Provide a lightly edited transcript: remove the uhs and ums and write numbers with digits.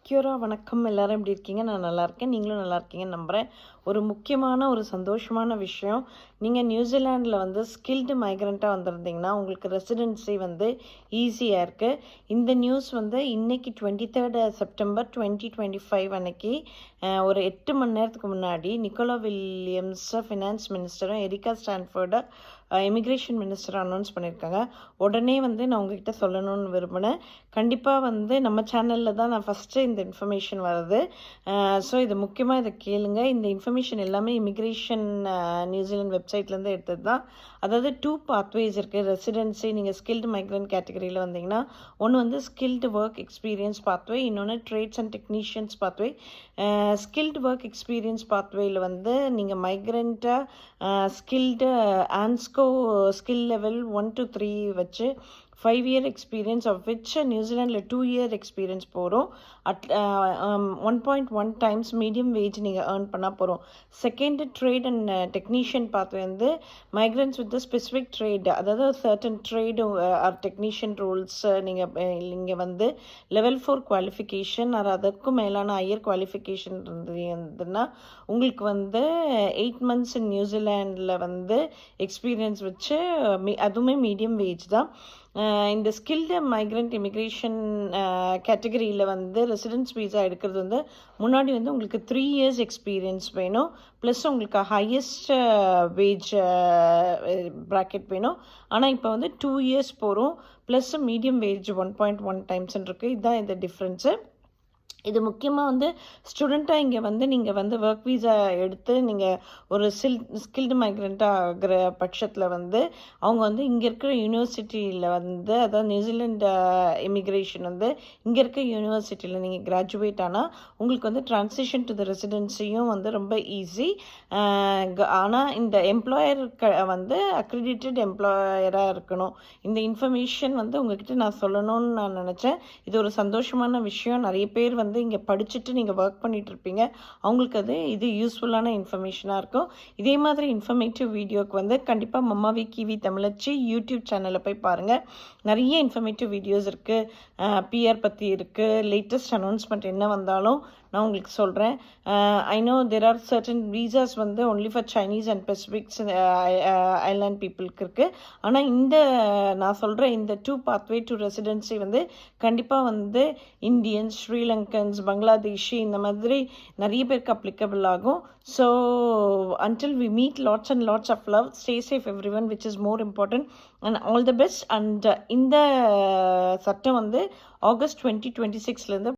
Cura வணக்கம். எல்லாரும் எப்படி இருக்கீங்க? நான் நல்லா இருக்கேன். நீங்களும் நல்லா இருக்கீங்கன்னு நம்புகிறேன். ஒரு முக்கியமான ஒரு சந்தோஷமான விஷயம், நீங்கள் நியூசிலாண்டில் வந்து ஸ்கில்டு மைக்ரண்ட்டாக வந்திருந்தீங்கன்னா உங்களுக்கு ரெசிடென்சி வந்து ஈஸியாக இருக்குது. இந்த நியூஸ் வந்து இன்னைக்கு 23 செப்டம்பர் 2025 அன்னைக்கு ஒரு 8 மணி நேரத்துக்கு முன்னாடி நிக்கோலா வில்லியம்ஸ் ஃபினான்ஸ் மினிஸ்டரும் Erica Stanford immigration minister announce பண்ணியிருக்காங்க. உடனே வந்து நான் உங்ககிட்ட சொல்லணும்னு விரும்பினேன். கண்டிப்பாக வந்து நம்ம சேனலில் தான் நான் ஃபஸ்ட்டு இந்த இன்ஃபர்மேஷன் வருது. ஸோ இது முக்கியமாக இதை கேளுங்க. இந்த இன்ஃபர்மேஷன் எல்லாமே இமிக்ரேஷன் நியூசிலாந்து வெப்சைட்லேருந்து எடுத்தது தான். அதாவது 2 பாத்வேஸ் இருக்குது ரெசிடென்சி. நீங்கள் ஸ்கில்டு மைக்ரண்ட் கேட்டகரியில் வந்தீங்கன்னா ஒன்று வந்து ஸ்கில்டு ஒர்க் எக்ஸ்பீரியன்ஸ் பாத்வே, இன்னொன்று trades and technicians pathway. Skilled work experience பாத்வேயில் வந்து நீங்கள் மைக்ரண்ட்டாக skilled ANZSCO skill level 1 to 3 வச்சு 5 year experience of which நியூசிலாண்டில் 2 year experience போகிறோம். 1.1 times மீடியம் வேஜ் நீங்கள் ஏர்ன் பண்ணால் போகிறோம். செகண்ட் ட்ரேட் அண்ட் டெக்னீஷியன் பார்த்து வந்து மைக்ரண்ட்ஸ் வித் ஸ்பெசிஃபிக் ட்ரேட், அதாவது certain trade or technician roles நீங்கள் வந்து லெவல் 4 குவாலிஃபிகேஷன் ஆர் அதற்கும் மேலான ஹையர் குவாலிஃபிகேஷன் இருந்ததுன்னா உங்களுக்கு வந்து 8 months இன் நியூசிலாண்டில் வந்து எக்ஸ்பீரியன்ஸ் வச்சு அதுவுமே மீடியம் வேஜ் தான். இந்த ஸ்கில்டு மைக்ரண்ட் இமிக்ரேஷன் கேட்டகரியில் வந்து ரெசிடென்ஸ் வீசா எடுக்கிறது வந்து முன்னாடி வந்து உங்களுக்கு 3 years எக்ஸ்பீரியன்ஸ் வேணும், ப்ளஸ் உங்களுக்கு ஹையஸ்ட் வேஜ் ப்ராக்கெட் வேணும். ஆனால் இப்போ வந்து 2 years போகிறோம், ப்ளஸ் மீடியம் வேஜ் 1.1 times இருக்குது. இதுதான் இந்த டிஃப்ரென்ஸு. இது முக்கியமாக வந்து ஸ்டூடெண்ட்டாக இங்கே வந்து நீங்கள் வந்து ஒர்க் வீசா எடுத்து நீங்கள் ஒரு ஸ்கில்டு மைக்ரண்ட்டாக ஆகிற பட்சத்தில் வந்து அவங்க வந்து இங்கே இருக்கிற யூனிவர்சிட்டியில் வந்து, அதாவது நியூசிலாண்டு இமிக்ரேஷன் வந்து இங்கே இருக்க யூனிவர்சிட்டியில் நீங்கள் கிராஜுவேட் ஆனால் உங்களுக்கு வந்து ட்ரான்சிஷன் டு த ரெசிடென்சியும் வந்து ரொம்ப ஈஸி. ஆனால் இந்த எம்ப்ளாயர் வந்து அக்ரிடிட்டட் எம்ப்ளாயராக இருக்கணும். இந்த இன்ஃபர்மேஷன் வந்து உங்ககிட்ட நான் சொல்லணும்னு நான் நினச்சேன். இது ஒரு சந்தோஷமான விஷயம். நிறைய பேர் வந்து இங்கே படிச்சுட்டு நீங்கள் ஒர்க் பண்ணிட்டு இருப்பீங்க, அவங்களுக்கு இது யூஸ்ஃபுல்லான இன்ஃபர்மேஷனாக இருக்கும். இதே மாதிரி இன்ஃபர்மேட்டிவ் வீடியோக்கு வந்து கண்டிப்பாக மம்மாவி கிவி தமிழச்சி யூடியூப் சேனலில் போய் பாருங்கள். நிறைய இன்ஃபர்மேட்டிவ் வீடியோஸ் இருக்குது, பிஆர் பற்றி இருக்குது, லேட்டஸ்ட் அனௌன்ஸ்மெண்ட் என்ன வந்தாலும் நான் உங்களுக்கு சொல்கிறேன். I know there are certain visas வந்து only for Chinese and Pacifics island பீப்புளுக்கு இருக்குது. ஆனால் இந்த நான் சொல்கிற இந்த 2 pathway to residency வந்து கண்டிப்பாக வந்து இந்தியன்ஸ், ஸ்ரீலங்கன்ஸ், பங்களாதேஷி இந்த மாதிரி நிறைய பேருக்கு அப்ளிகபிள் ஆகும். So until we meet, lots and lots of love. Stay safe everyone, which is more important, and all the best. And இந்த சட்டம் வந்து ஆகஸ்ட் 2026லேருந்து